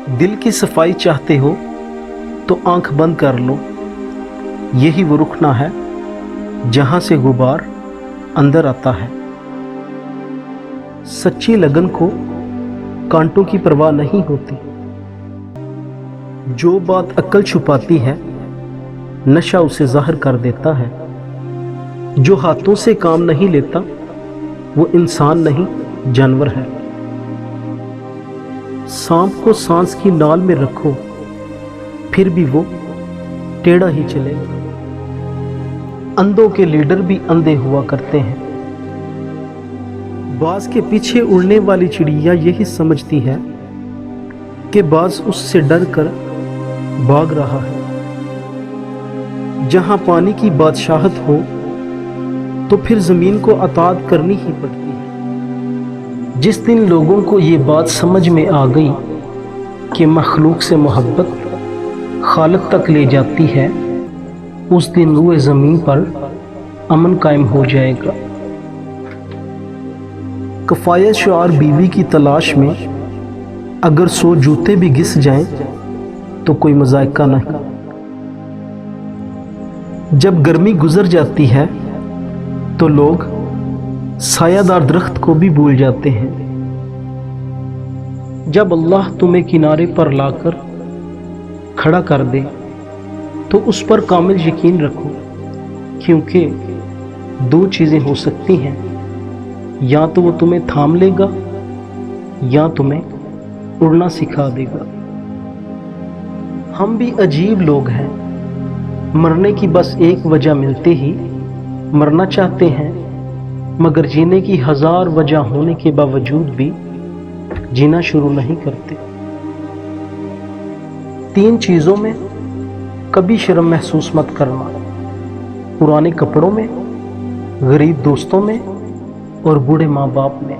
دل کی صفائی چاہتے ہو تو آنکھ بند کر لو، یہی وہ رکنا ہے جہاں سے غبار اندر آتا ہے۔ سچی لگن کو کانٹوں کی پرواہ نہیں ہوتی۔ جو بات عقل چھپاتی ہے نشہ اسے ظاہر کر دیتا ہے۔ جو ہاتھوں سے کام نہیں لیتا وہ انسان نہیں جانور ہے۔ سانپ کو سانس کی نال میں رکھو پھر بھی وہ ٹیڑھا ہی چلے گا۔ اندھوں کے لیڈر بھی اندھے ہوا کرتے ہیں۔ باز کے پیچھے اڑنے والی چڑیا یہی سمجھتی ہے کہ باز اس سے ڈر کر بھاگ رہا ہے۔ جہاں پانی کی بادشاہت ہو تو پھر زمین کو اطاعت کرنی ہی پڑتی ہے۔ جس دن لوگوں کو یہ بات سمجھ میں آ گئی کہ مخلوق سے محبت خالق تک لے جاتی ہے، اس دن روئے زمین پر امن قائم ہو جائے گا۔ کفایت شعار بیوی کی تلاش میں اگر 100 جوتے بھی گھس جائیں تو کوئی مذائقہ نہیں۔ جب گرمی گزر جاتی ہے تو لوگ سایہ دار درخت کو بھی بھول جاتے ہیں۔ جب اللہ تمہیں کنارے پر لا کر کھڑا کر دے تو اس پر کامل یقین رکھو، کیونکہ 2 چیزیں ہو سکتی ہیں، یا تو وہ تمہیں تھام لے گا یا تمہیں اڑنا سکھا دے گا۔ ہم بھی عجیب لوگ ہیں، مرنے کی بس ایک وجہ ملتے ہی مرنا چاہتے ہیں، مگر جینے کی 1000 وجہ ہونے کے باوجود بھی جینا شروع نہیں کرتے۔ 3 چیزوں میں کبھی شرم محسوس مت کرنا: پرانے کپڑوں میں، غریب دوستوں میں اور بوڑھے ماں باپ میں۔